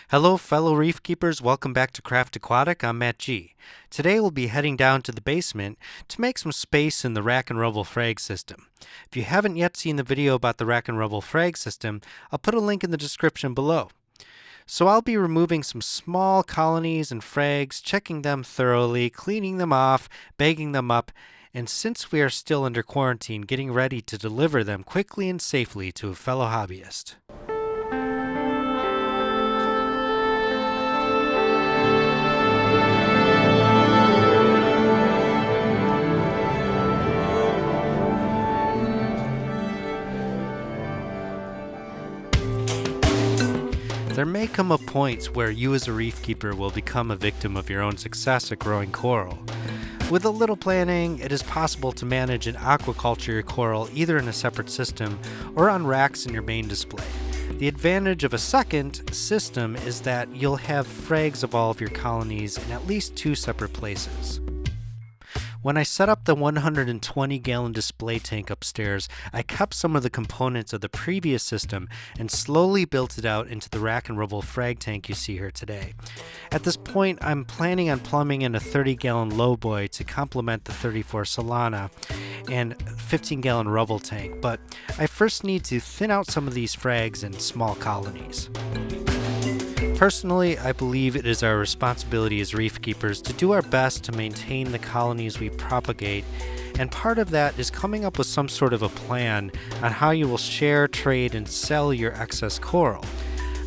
Hello, fellow reef keepers. Welcome back to Craft Aquatic. I'm Matt G. Today we'll be heading down to the basement to make some space in the rack and rubble frag system. If you haven't yet seen the video about the rack and rubble frag system, I'll put a link in the description below. So I'll be removing some small colonies and frags, checking them thoroughly, cleaning them off, bagging them up, and since we are still under quarantine, getting ready to deliver them quickly and safely to a fellow hobbyist. There may come a point where you as a reef keeper will become a victim of your own success at growing coral. With a little planning, it is possible to manage and aquaculture your coral either in a separate system or on racks in your main display. The advantage of a second system is that you'll have frags of all of your colonies in at least two separate places. When I set up the 120-gallon display tank upstairs, I kept some of the components of the previous system and slowly built it out into the rack and rubble frag tank you see here today. At this point, I'm planning on plumbing in a 30-gallon lowboy to complement the 34 Solana and 15-gallon rubble tank, but I first need to thin out some of these frags in small colonies. Personally, I believe it is our responsibility as reef keepers to do our best to maintain the colonies we propagate, and part of that is coming up with some sort of a plan on how you will share, trade, and sell your excess coral.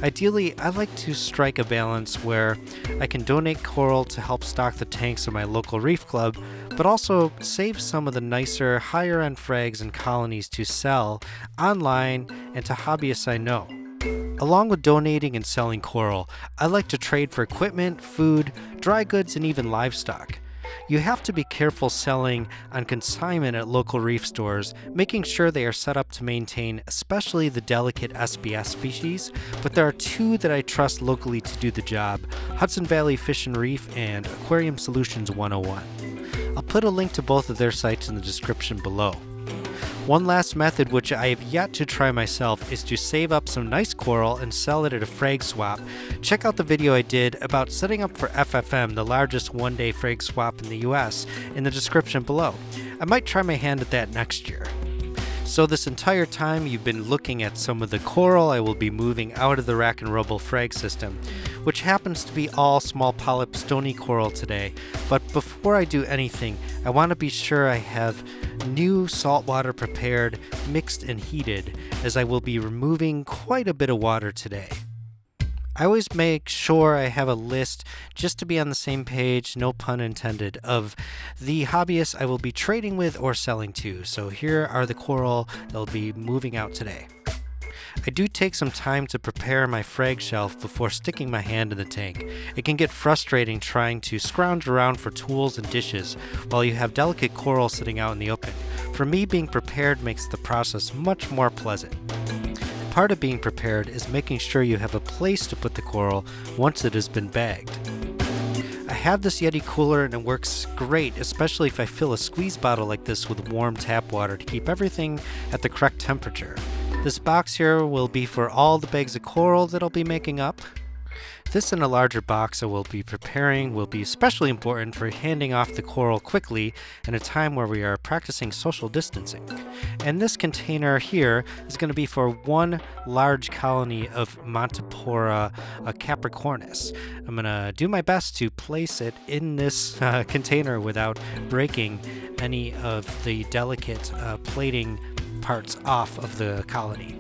Ideally, I like to strike a balance where I can donate coral to help stock the tanks of my local reef club, but also save some of the nicer, higher-end frags and colonies to sell online and to hobbyists I know. Along with donating and selling coral, I like to trade for equipment, food, dry goods, and even livestock. You have to be careful selling on consignment at local reef stores, making sure they are set up to maintain especially the delicate SBS species, but there are two that I trust locally to do the job: Hudson Valley Fish and Reef and Aquarium Solutions 101. I'll put a link to both of their sites in the description below. One last method which I have yet to try myself is to save up some nice coral and sell it at a frag swap. Check out the video I did about setting up for FFM, the largest one-day frag swap in the US, in the description below. I might try my hand at that next year. So this entire time you've been looking at some of the coral I will be moving out of the rack and rubble frag system, which happens to be all small polyp stony coral today. But before I do anything, I want to be sure I have new salt water prepared, mixed and heated, as I will be removing quite a bit of water today. I always make sure I have a list, just to be on the same page, no pun intended, of the hobbyists I will be trading with or selling to. So here are the coral that will be moving out today. I do take some time to prepare my frag shelf before sticking my hand in the tank. It can get frustrating trying to scrounge around for tools and dishes while you have delicate coral sitting out in the open. For me, being prepared makes the process much more pleasant. Part of being prepared is making sure you have a place to put the coral once it has been bagged. I have this Yeti cooler and it works great, especially if I fill a squeeze bottle like this with warm tap water to keep everything at the correct temperature. This box here will be for all the bags of coral that I'll be making up. This and a larger box I will be preparing will be especially important for handing off the coral quickly in a time where we are practicing social distancing. And this container here is going to be for one large colony of Montipora capricornis. I'm going to do my best to place it in this container without breaking any of the delicate plating parts off of the colony.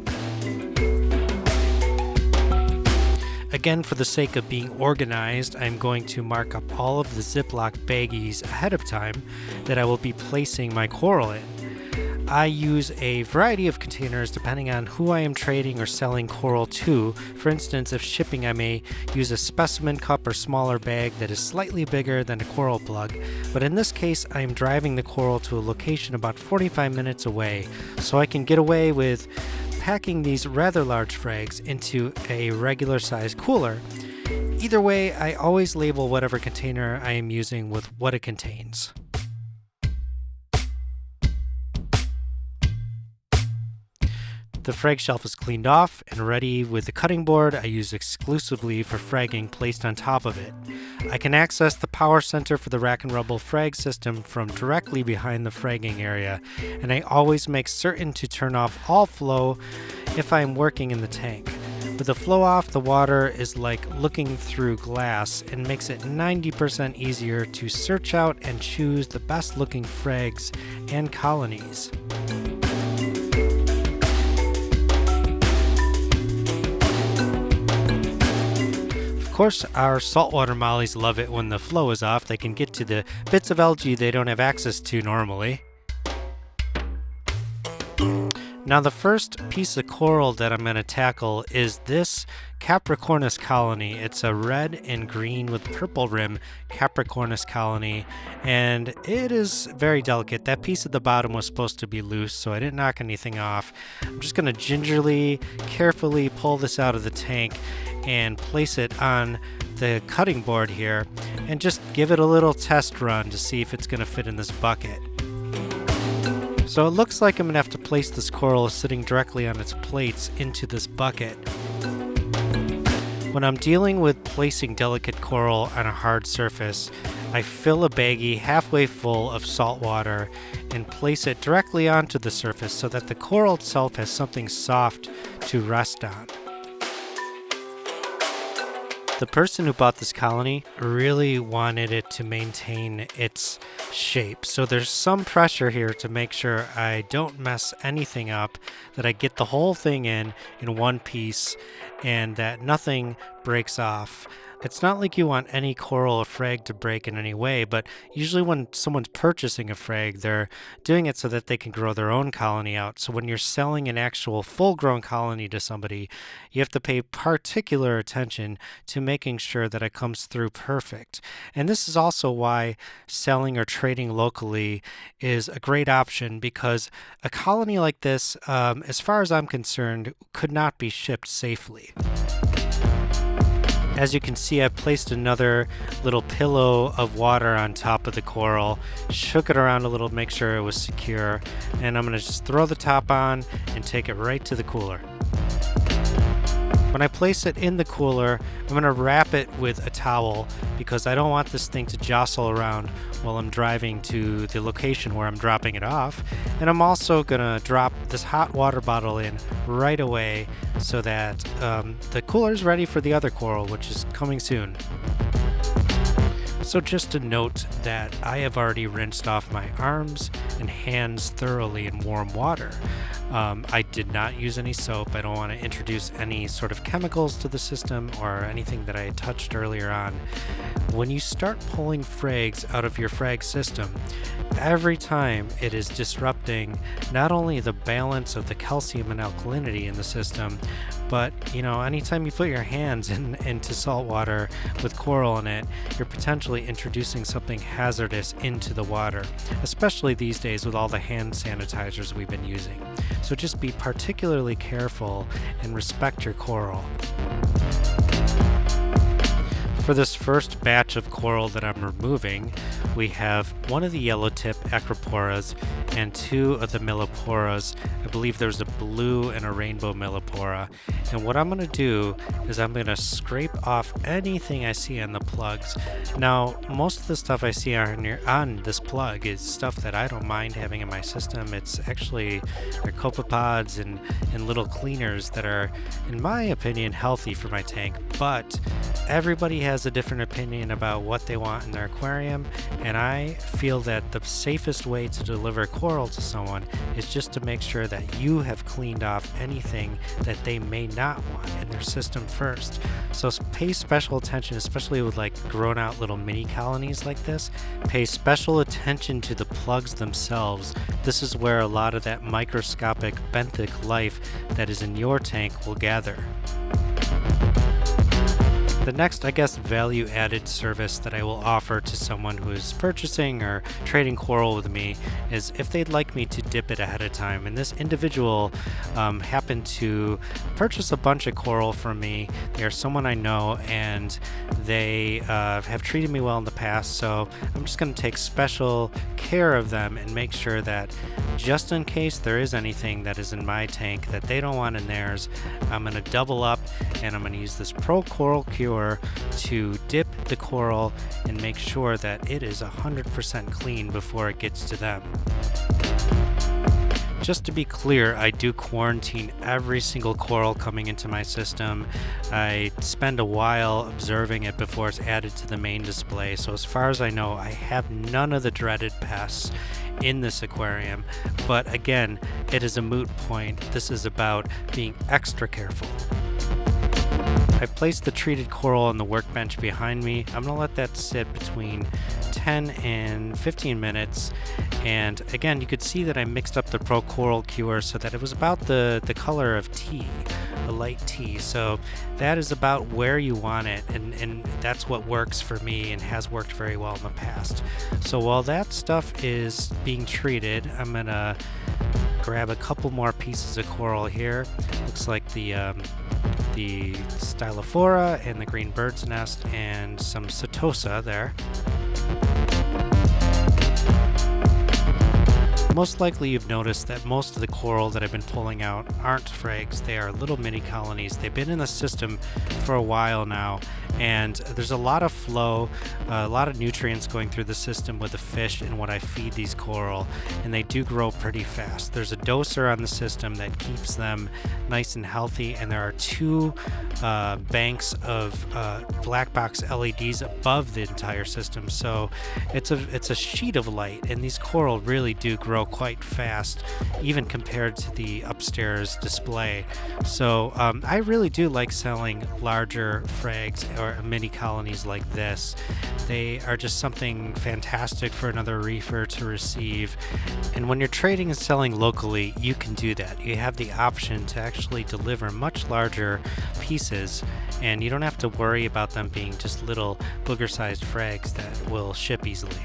Again, for the sake of being organized, I'm going to mark up all of the Ziploc baggies ahead of time that I will be placing my coral in. I use a variety of containers depending on who I am trading or selling coral to. For instance, if shipping, I may use a specimen cup or smaller bag that is slightly bigger than a coral plug, but in this case I am driving the coral to a location about 45 minutes away, so I can get away with packing these rather large frags into a regular size cooler. Either way, I always label whatever container I am using with what it contains. The frag shelf is cleaned off and ready with the cutting board I use exclusively for fragging placed on top of it. I can access the power center for the Rack and Rubble frag system from directly behind the fragging area, and I always make certain to turn off all flow if I am working in the tank. With the flow off, the water is like looking through glass and makes it 90% easier to search out and choose the best looking frags and colonies. Of course, our saltwater mollies love it when the flow is off. They can get to the bits of algae they don't have access to normally. Now the first piece of coral that I'm going to tackle is this Capricornus colony. It's a red and green with purple rim Capricornus colony, and it is very delicate. That piece at the bottom was supposed to be loose, so I didn't knock anything off. I'm just going to gingerly, carefully pull this out of the tank and place it on the cutting board here and just give it a little test run to see if it's going to fit in this bucket. So it looks like I'm going to have to place this coral sitting directly on its plates into this bucket. When I'm dealing with placing delicate coral on a hard surface, I fill a baggie halfway full of salt water and place it directly onto the surface so that the coral itself has something soft to rest on. The person who bought this colony really wanted it to maintain its shape, so there's some pressure here to make sure I don't mess anything up, that I get the whole thing in one piece, and that nothing breaks off. It's not like you want any coral or frag to break in any way, but usually when someone's purchasing a frag, they're doing it so that they can grow their own colony out. So when you're selling an actual full-grown colony to somebody, you have to pay particular attention to making sure that it comes through perfect. And this is also why selling or trading locally is a great option, because a colony like this, as far as I'm concerned, could not be shipped safely. As you can see, I've placed another little pillow of water on top of the coral, shook it around a little to make sure it was secure, and I'm going to just throw the top on and take it right to the cooler. When I place it in the cooler, I'm going to wrap it with a towel because I don't want this thing to jostle around while I'm driving to the location where I'm dropping it off. And I'm also going to drop this hot water bottle in right away so that the cooler is ready for the other coral, which is coming soon. So just a note that I have already rinsed off my arms and hands thoroughly in warm water. I did not use any soap. I don't want to introduce any sort of chemicals to the system or anything that I had touched earlier on. When you start pulling frags out of your frag system, every time it is disrupting not only the balance of the calcium and alkalinity in the system, but anytime you put your hands into salt water with coral in it, you're potentially introducing something hazardous into the water, especially these days with all the hand sanitizers we've been using. So just be particularly careful and respect your coral. For this first batch of coral that I'm removing, we have one of the yellow tip acroporas and two of the milloporas. I believe there's a blue and a rainbow millipora. And what I'm going to do is I'm going to scrape off anything I see on the plugs. Now, most of the stuff I see on this plug is stuff that I don't mind having in my system. It's actually they're copepods and little cleaners that are, in my opinion, healthy for my tank. But everybody has a different opinion about what they want in their aquarium, and I feel that the safest way to deliver coral to someone is just to make sure that you have cleaned off anything that they may not want in their system first. So pay special attention, especially with like grown out little mini colonies like this. Pay special attention to the plugs themselves. This is where a lot of that microscopic benthic life that is in your tank will gather. The next, I guess, value-added service that I will offer to someone who is purchasing or trading coral with me is if they'd like me to dip it ahead of time. And this individual happened to purchase a bunch of coral from me. They are someone I know, and they have treated me well in the past, so I'm just going to take special care of them and make sure that just in case there is anything that is in my tank that they don't want in theirs, I'm going to double up and I'm going to use this Pro Coral Cure to dip the coral and make sure that it is 100% clean before it gets to them. Just to be clear, I do quarantine every single coral coming into my system. I spend a while observing it before it's added to the main display, so as far as I know, I have none of the dreaded pests in this aquarium. But again, it is a moot point. This is about being extra careful. I've placed the treated coral on the workbench behind me. I'm going to let that sit between 10 and 15 minutes. And again, you could see that I mixed up the Pro Coral Cure so that it was about the color of tea, a light tea. So that is about where you want it, and that's what works for me and has worked very well in the past. So while that stuff is being treated, I'm going to grab a couple more pieces of coral here. Looks like the Stylophora and the green bird's nest and some Setosa there. Most likely you've noticed that most of the coral that I've been pulling out aren't frags. They are little mini colonies. They've been in the system for a while now, and there's a lot of flow, a lot of nutrients going through the system with the fish and what I feed these coral, and they do grow pretty fast. There's a doser on the system that keeps them nice and healthy, and there are two banks of black box LEDs above the entire system, so it's a sheet of light, and these coral really do grow quite fast, even compared to the upstairs display. So I really do like selling larger frags or mini colonies like this. They are just something fantastic for another reefer to receive. And when you're trading and selling locally, you can do that. You have the option to actually deliver much larger pieces, and you don't have to worry about them being just little booger-sized frags that will ship easily.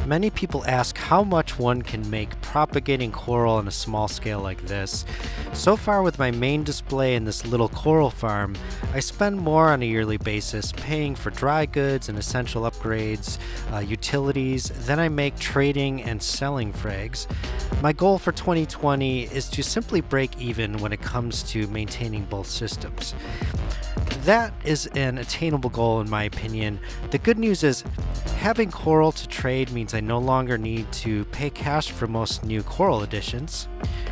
Many people ask how much one can make propagating coral on a small scale like this. So far with my main display in this little coral farm, I spend more on a yearly basis paying for dry goods and essential upgrades, utilities, than I make trading and selling frags. My goal for 2020 is to simply break even when it comes to maintaining both systems. That is an attainable goal in my opinion. The good news is having coral to trade means I no longer need to pay cash for most new coral additions.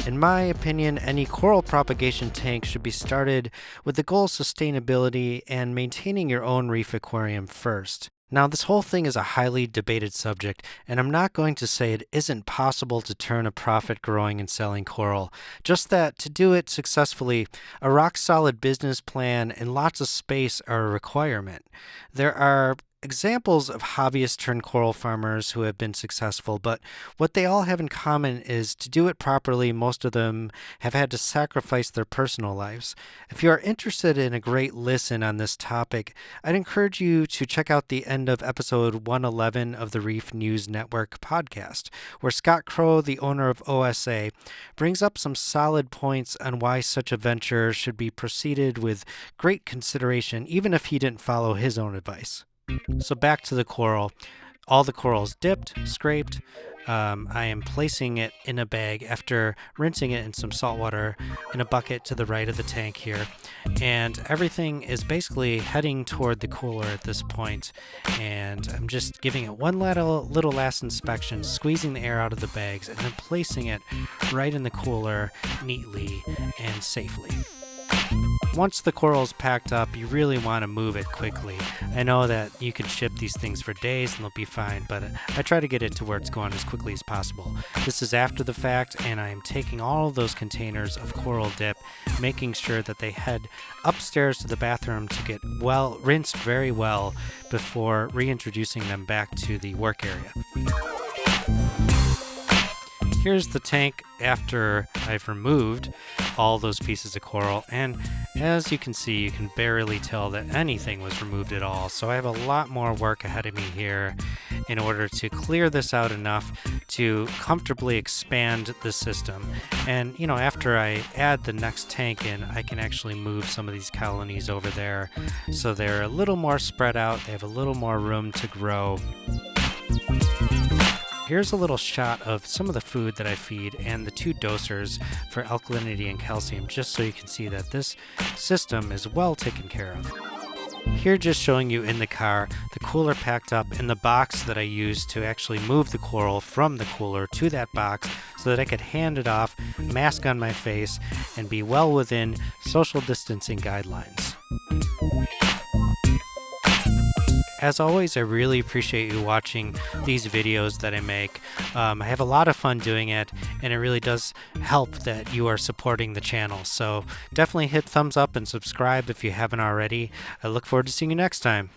In my opinion, any coral propagation tank should be started with the goal of sustainability and maintaining your own reef aquarium first. Now, this whole thing is a highly debated subject, and I'm not going to say it isn't possible to turn a profit growing and selling coral, just that to do it successfully, a rock-solid business plan and lots of space are a requirement. There are examples of hobbyist turned coral farmers who have been successful, but what they all have in common is to do it properly, most of them have had to sacrifice their personal lives. If you are interested in a great listen on this topic, I'd encourage you to check out the end of episode 111 of the Reef News Network podcast, where Scott Crow, the owner of OSA, brings up some solid points on why such a venture should be proceeded with great consideration, even if he didn't follow his own advice. So back to the coral. All the coral's dipped, scraped. I am placing it in a bag after rinsing it in some salt water in a bucket to the right of the tank here. And everything is basically heading toward the cooler at this point. And I'm just giving it one little last inspection, squeezing the air out of the bags, and then placing it right in the cooler neatly and safely. Once the coral's packed up, you really want to move it quickly. I know that you can ship these things for days and they'll be fine, but I try to get it to where it's going as quickly as possible. This is after the fact, and I am taking all of those containers of coral dip, making sure that they head upstairs to the bathroom to get rinsed very well before reintroducing them back to the work area. Here's the tank after I've removed all those pieces of coral, and as you can see, you can barely tell that anything was removed at all. So I have a lot more work ahead of me here in order to clear this out enough to comfortably expand the system. And you know, after I add the next tank in, I can actually move some of these colonies over there so they're a little more spread out, they have a little more room to grow. Here's a little shot of some of the food that I feed and the 2 dosers for alkalinity and calcium, just so you can see that this system is well taken care of. Here, just showing you in the car, the cooler packed up in the box that I used to actually move the coral from the cooler to that box so that I could hand it off, mask on my face, and be well within social distancing guidelines. As always, I really appreciate you watching these videos that I make. I have a lot of fun doing it, and it really does help that you are supporting the channel. So definitely hit thumbs up and subscribe if you haven't already. I look forward to seeing you next time.